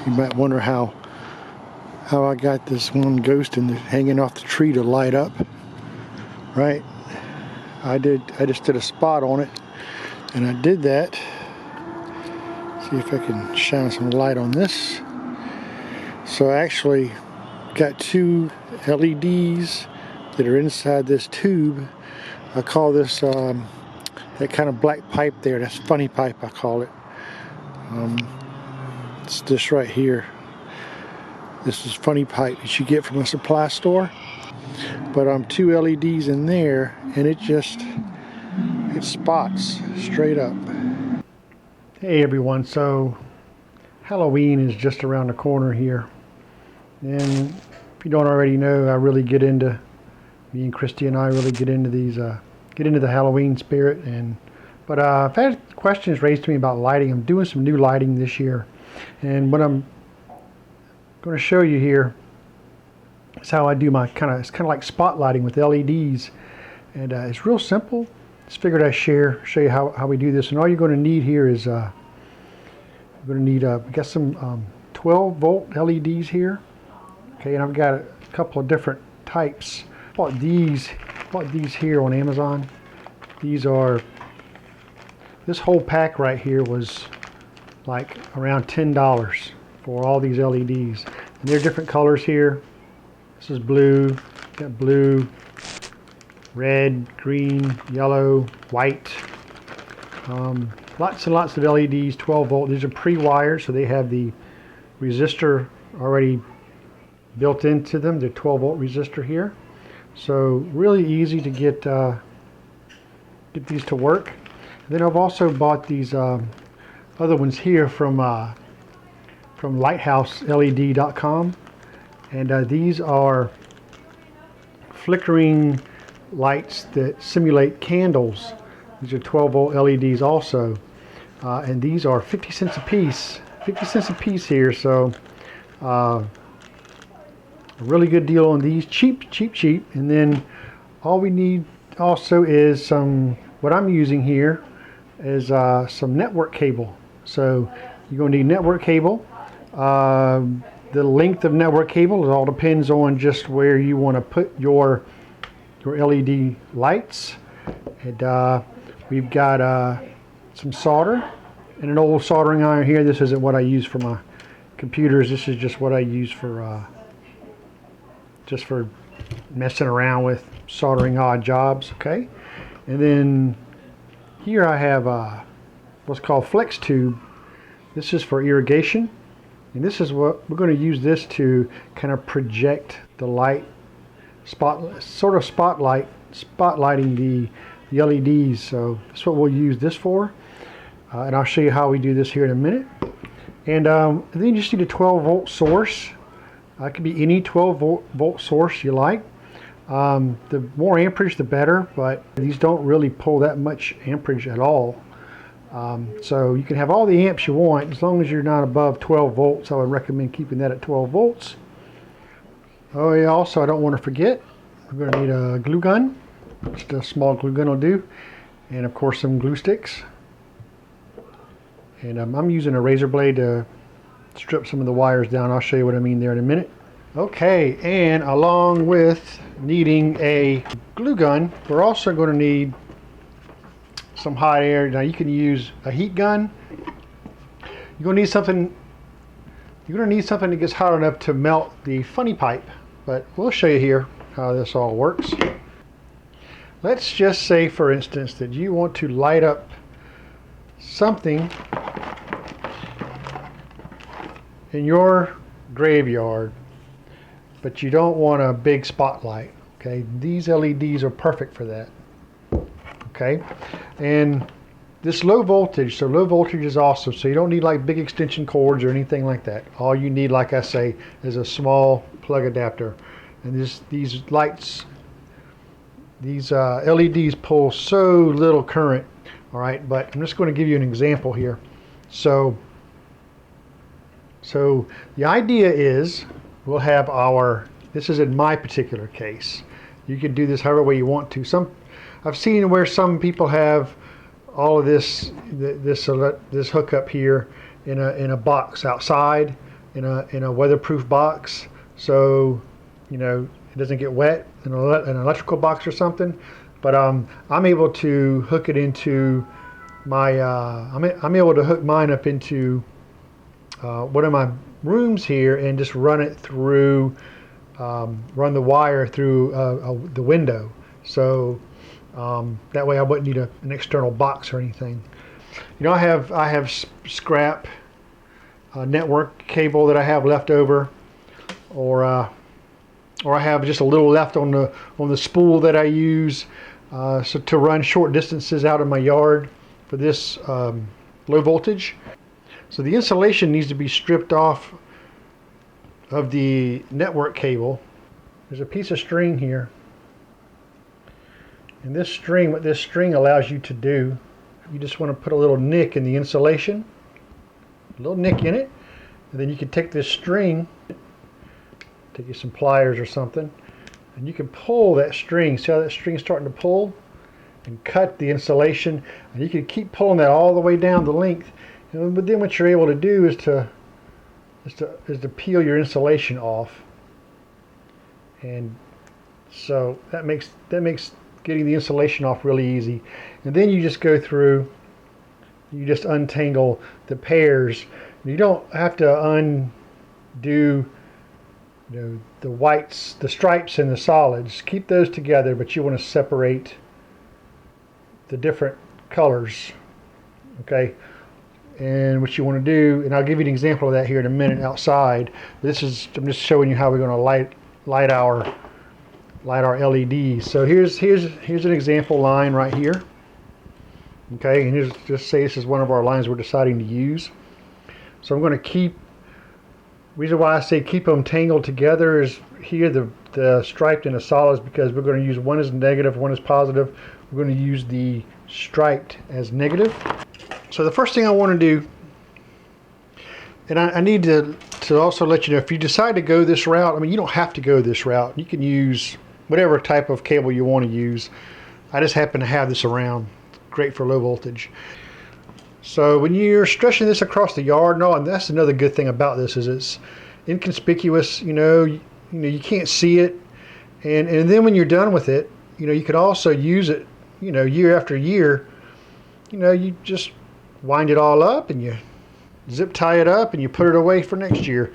You might wonder how I got this one ghost hanging off the tree to light up. Right? I just did a spot on it, and I did that. See if I can shine some light on this. So I actually got two LEDs that are inside this tube. I call this that kind of black pipe there. That's funny pipe, I call it. It's this right here. This is funny pipe that you get from a supply store. But two LEDs in there, and it spots straight up. Hey everyone, so Halloween is just around the corner here, and if you don't already know, me and Christy and I really get into the Halloween spirit. But I've had questions raised to me about lighting. I'm doing some new lighting this year, and what I'm going to show you here is how I do my it's kind of like spotlighting with LEDs, and it's real simple. Just figured I'd show you how we do this. And all you're going to need here is we got some 12-volt LEDs here. Okay, and I've got a couple of different types. Bought these here on Amazon. This whole pack right here was like around $10 for all these LEDs, and they're different colors here. This is blue, got blue, red, green, yellow, white. Lots and lots of LEDs, 12 volt. These are pre-wired, so they have the resistor already built into them, the 12 volt resistor here. So really easy to get these to work. And then I've also bought these other ones here from lighthouseled.com, and these are flickering lights that simulate candles. These are 12 volt LEDs also, and these are 50 cents a piece. 50 cents a piece here, so a really good deal on these. Cheap. And then all we need also is what I'm using here is some network cable. So you're going to need network cable. The length of network cable, it all depends on just where you want to put your LED lights. And we've got some solder and an old soldering iron here. This isn't what I use for my computers. This is just what I use for messing around with soldering odd jobs. Okay, and then here I have what's called flex tube. This is for irrigation, and this is what we're going to use this to kind of project the light, spotlighting the LEDs. So that's what we'll use this for, and I'll show you how we do this here in a minute. And then you just need a 12 volt source. It could be any 12 volt source you like. The more amperage the better, but these don't really pull that much amperage at all. So you can have all the amps you want as long as you're not above 12 volts. I would recommend keeping that at 12 volts. Oh yeah, also I don't want to forget, we're going to need a glue gun. Just a small glue gun will do, and of course some glue sticks. And I'm using a razor blade to strip some of the wires down. I'll show you what I mean there in a minute. Okay, and along with needing a glue gun, we're also going to need some hot air. Now you can use a heat gun. You're going to need something that gets hot enough to melt the funny pipe, but we'll show you here how this all works. Let's just say, for instance, that you want to light up something in your graveyard, but you don't want a big spotlight. Okay, these LEDs are perfect for that. Okay, and this low voltage, so low voltage is awesome, so you don't need like big extension cords or anything like that. All you need, like I say, is a small plug adapter. And these lights, these LEDs pull so little current. All right, but I'm just going to give you an example here. So the idea is we'll have this is in my particular case. You can do this however way you want to. I've seen where some people have all of this hookup here in a box outside, in a weatherproof box, so you know it doesn't get wet in an electrical box or something. But I'm able to hook it into my I'm able to hook mine up into one of my rooms here and just run it through, run the wire through the window. So that way I wouldn't need an external box or anything. You know, I have scrap network cable that I have left over, or I have just a little left on the spool that I use so to run short distances out of my yard for this low voltage. So the insulation needs to be stripped off of the network cable. There's a piece of string here, and this string, what this string allows you to do, you just want to put a little nick in the insulation, a little nick in it, and then you can take this string, take you some pliers or something, and you can pull that string. See how that string's starting to pull? And cut the insulation, and you can keep pulling that all the way down the length. But then what you're able to do is to peel your insulation off, and so that makes getting the insulation off really easy. And then you just go through, you just untangle the pairs. You don't have to undo, you know, the whites, the stripes and the solids. Keep those together, but you want to separate the different colors. Okay. And what you want to do, and I'll give you an example of that here in a minute outside. This is, I'm just showing you how we're going to light our LEDs. So here's an example line right here. Okay, and here's, just say this is one of our lines we're deciding to use. So I'm going to keep, reason why I say keep them tangled together is here the striped and the solids, because we're going to use one as negative, one as positive. We're going to use the striped as negative. So the first thing I want to do, and I need to also let you know, if you decide to go this route, I mean, you don't have to go this route. You can use whatever type of cable you want to use. I just happen to have this around. Great for low voltage. So when you're stretching this across the yard and all, and that's another good thing about this, is it's inconspicuous. You know, you can't see it, and then when you're done with it, you know, you could also use it, you know, year after year. You know, you just wind it all up and you zip tie it up and you put it away for next year.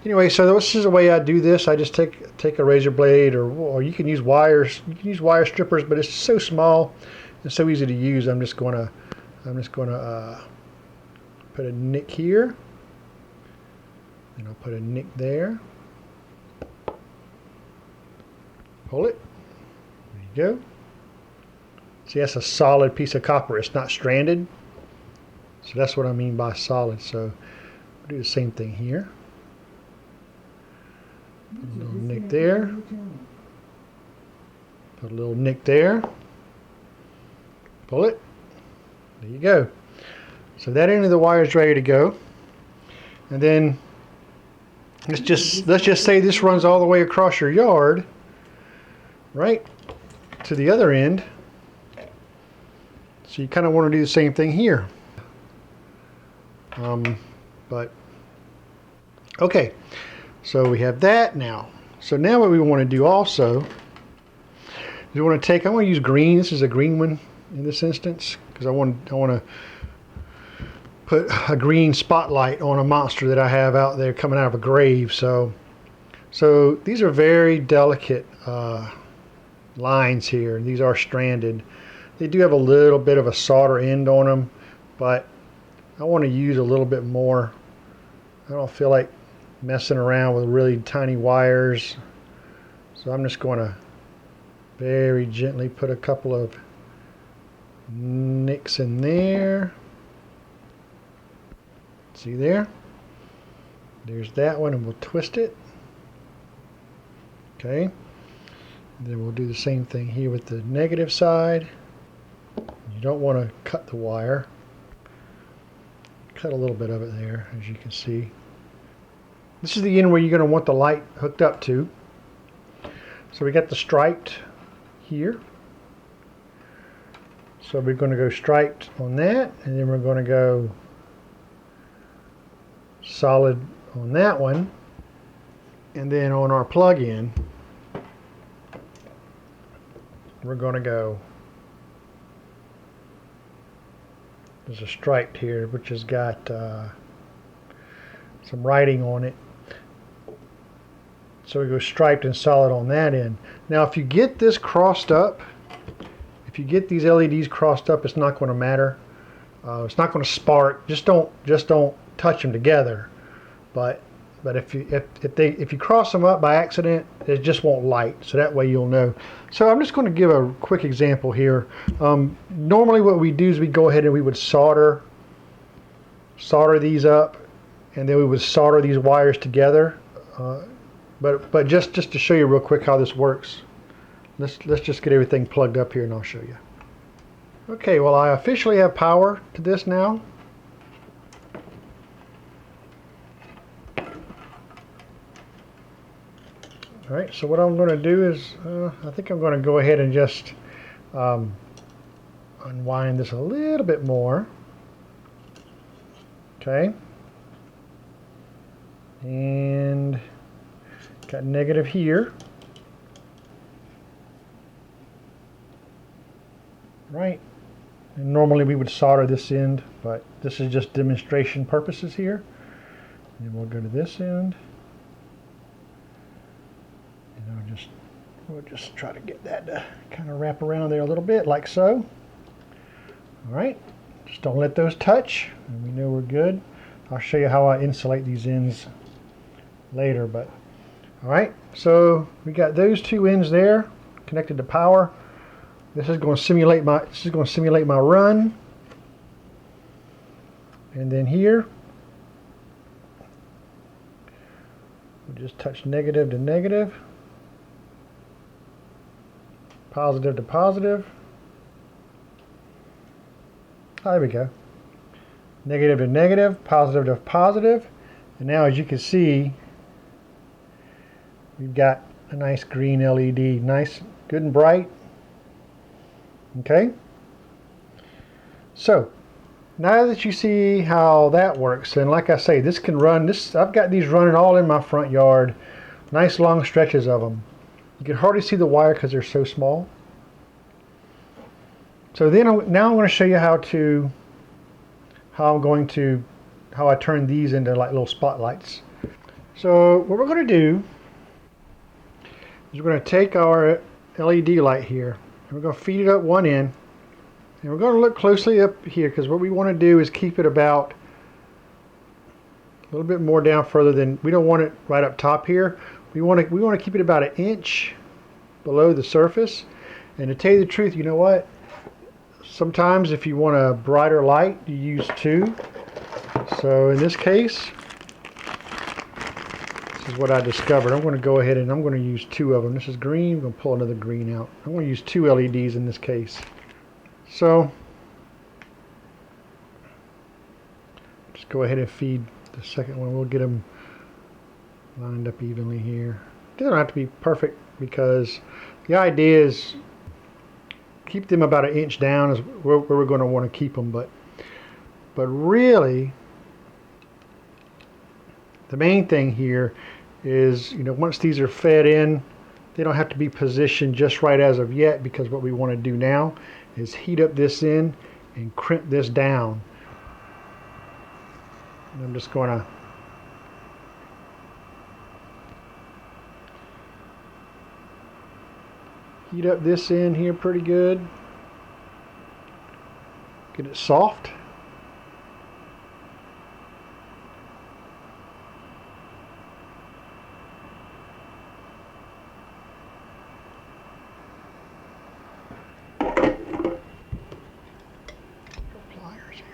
Anyway, so this is the way I do this. I just take a razor blade, or you can use wires. You can use wire strippers, but it's so small and so easy to use. I'm just gonna put a nick here, and I'll put a nick there. Pull it. There you go. See, that's a solid piece of copper. It's not stranded. So that's what I mean by solid. So we'll do the same thing here. Put a little nick there. Put a little nick there. Pull it. There you go. So that end of the wire is ready to go. And then let's just say this runs all the way across your yard, right to the other end. So you kind of want to do the same thing here. But okay, so we have that now. So now what we want to do also is we want to take, I want to use green. This is a green one in this instance, because I want to put a green spotlight on a monster that I have out there coming out of a grave. So these are very delicate lines here. These are stranded. They do have a little bit of a solder end on them, but I want to use a little bit more. I don't feel like messing around with really tiny wires. So I'm just going to very gently put a couple of nicks in there. See there? There's that one, and we'll twist it. Okay. And then we'll do the same thing here with the negative side. You don't want to cut the wire. Cut a little bit of it there, as you can see. This is the end where you're going to want the light hooked up to. So we got the striped here. So we're going to go striped on that, and then we're going to go solid on that one, and then on our plug-in, we're going to go, there's a stripe here which has got some writing on it. So we go striped and solid on that end. Now if you get this crossed up, if you get these LEDs crossed up, it's not going to matter. It's not going to spark. Just don't touch them together. But if you cross them up by accident, it just won't light. So that way you'll know. So I'm just going to give a quick example here. Normally what we do is we go ahead and we would solder these up, and then we would solder these wires together. But just to show you real quick how this works, let's just get everything plugged up here and I'll show you. Okay, well I officially have power to this now. Alright, so what I'm going to do is, I think I'm going to go ahead and just unwind this a little bit more. Okay. And got negative here. Right. And normally we would solder this end, but this is just demonstration purposes here. And we'll go to this end. And we'll just try to get that to kind of wrap around there a little bit, like so. All right. Just don't let those touch, and we know we're good. I'll show you how I insulate these ends later, but all right. So we got those two ends there connected to power. This is going to simulate my run, and then here we'll just touch negative to negative, positive to positive. Oh, there we go. Negative to negative, positive to positive, and now as you can see, we've got a nice green LED, nice, good and bright. Okay, so now that you see how that works, and like I say, this can run, I've got these running all in my front yard, nice long stretches of them. You can hardly see the wire because they're so small. So then now I'm going to show you how I turn these into like little spotlights. So what we're going to do is we're going to take our LED light here, and we're going to feed it up one end, and we're going to look closely up here, because what we want to do is keep it about a little bit more down further than, we don't want it right up top here. We want to keep it about 1 inch below the surface. And to tell you the truth, you know what? Sometimes if you want a brighter light, you use 2. So in this case, this is what I discovered. I'm going to go ahead and I'm going to use 2 of them. This is green. I'm going to pull another green out. I'm going to use 2 LEDs in this case. So just go ahead and feed the second one. We'll get them lined up evenly here. They don't have to be perfect, because the idea is keep them about 1 inch down is where we're going to want to keep them. But really, the main thing here is, once these are fed in, they don't have to be positioned just right as of yet, because what we want to do now is heat up this end and crimp this down. And I'm just going to heat up this end here pretty good. Get it soft. Pliers here.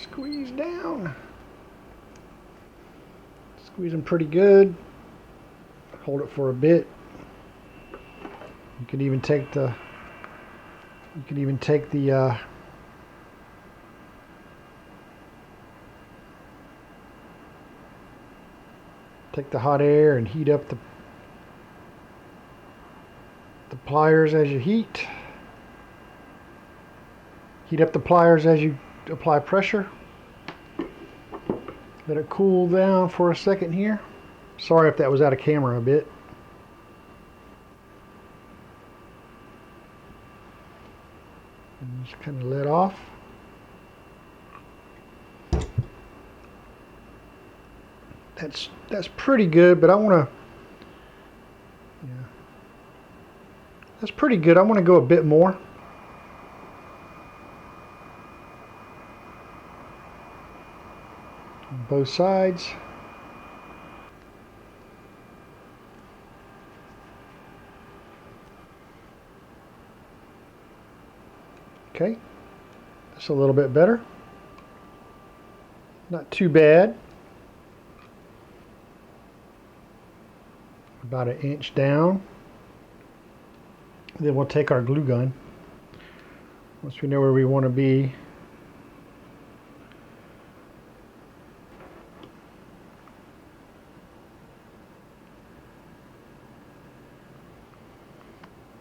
Squeeze down. Squeeze them pretty good. Hold it for a bit. You can even take the hot air and heat up the pliers as you heat. Heat up the pliers as you apply pressure. Let it cool down for a second here. Sorry if that was out of camera a bit. And just kind of let off. That's pretty good, but I want to. Yeah, that's pretty good. I want to go a bit more. On both sides. Okay, that's a little bit better. Not too bad. About an inch down. Then we'll take our glue gun. Once we know where we want to be.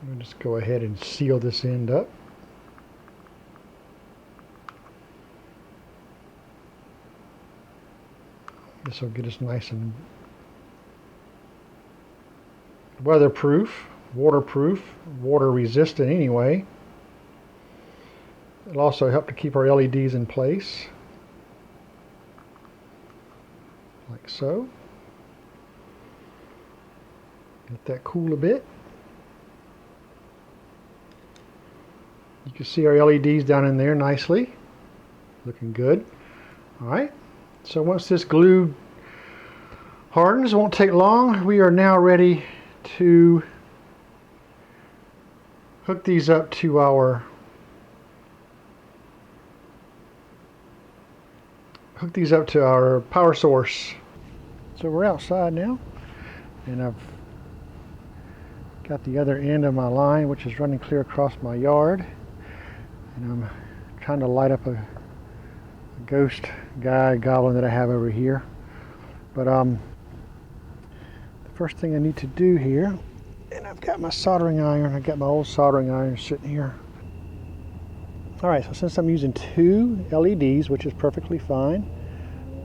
We'll just go ahead and seal this end up. This will get us nice and weatherproof, waterproof, water resistant anyway. It'll also help to keep our LEDs in place, like so. Let that cool a bit. You can see our LEDs down in there nicely, looking good. All right, so once this glue hardens, it won't take long. We are now ready to hook these up to our power source. So we're outside now, and I've got the other end of my line, which is running clear across my yard, and I'm trying to light up a ghost guy goblin that I have over here. But the first thing I need to do here, and I've got my soldering iron. I got my old soldering iron sitting here. All right, so since I'm using 2 LEDs, which is perfectly fine,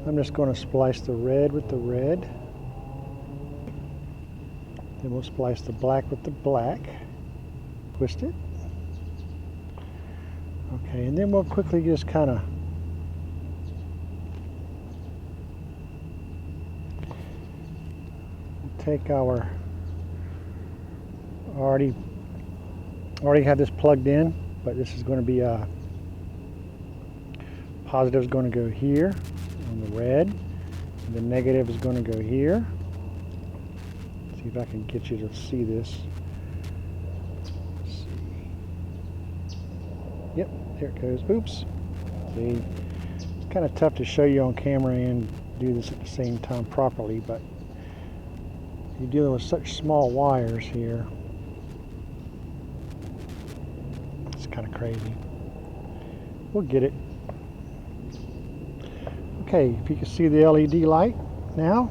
I'm just going to splice the red with the red. Then we'll splice the black with the black. Twist it. Okay, and then we'll quickly just kind of take our already have this plugged in, but this is going to be a positive is going to go here on the red, and the negative is going to go here. See if I can get you to see this. Let's see. Yep, there it goes. Oops. See, it's kind of tough to show you on camera and do this at the same time properly, but you're dealing with such small wires here. It's kind of crazy. We'll get it. Okay, if you can see the LED light now,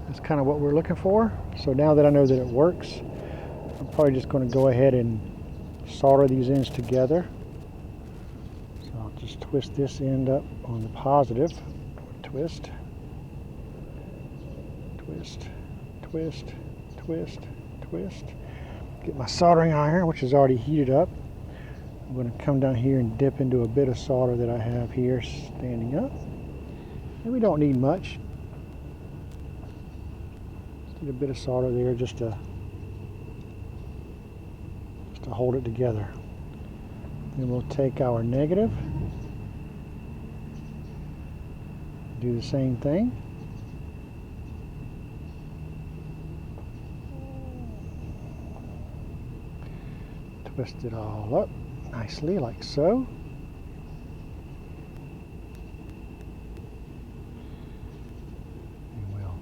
that's kind of what we're looking for. So now that I know that it works, I'm probably just going to go ahead and solder these ends together. So I'll just twist this end up on the positive. Twist. Twist, twist, twist, twist. Get my soldering iron, which is already heated up. I'm going to come down here and dip into a bit of solder that I have here standing up. And we don't need much. Just need a bit of solder there just to hold it together. Then we'll take our negative, do the same thing. Twist it all up nicely like so. And we'll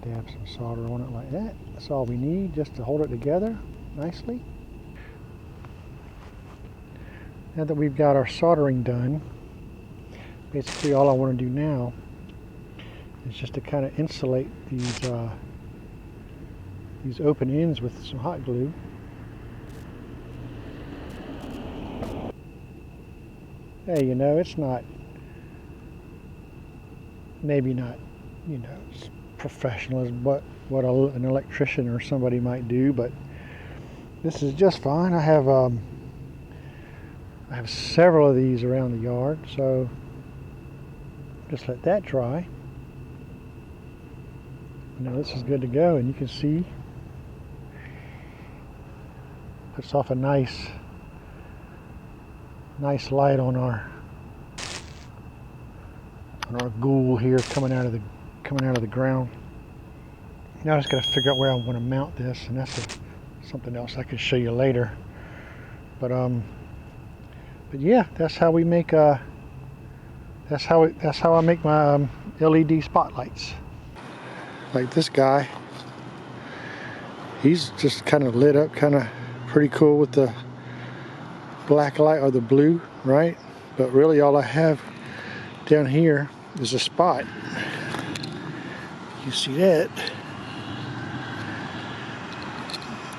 dab some solder on it like that. That's all we need just to hold it together nicely. Now that we've got our soldering done, basically all I want to do now is just to kind of insulate these open ends with some hot glue. Hey, you know, it's not maybe not, you know, as professional as what an electrician or somebody might do, but this is just fine. I have several of these around the yard, so just let that dry. Now this is good to go, and you can see puts off a nice light on our ghoul here coming out of the ground. Now I just got to figure out where I want to mount this, and that's something else I could show you later. But yeah, that's how we make that's how I make my LED spotlights. Like this guy, he's just kind of lit up, kind of pretty cool with the black light or the blue, right? But really all I have down here is a spot. You see that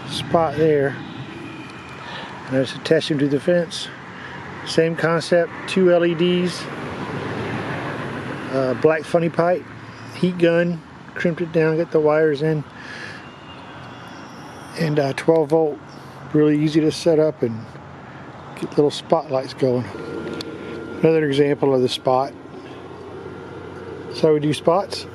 spot there, and I just attach him to the fence. Same concept, 2 LEDs, black funny pipe, heat gun, crimped it down, get the wires in, and 12 volt, really easy to set up and get little spotlights going. Another example of the spot. So we do spots.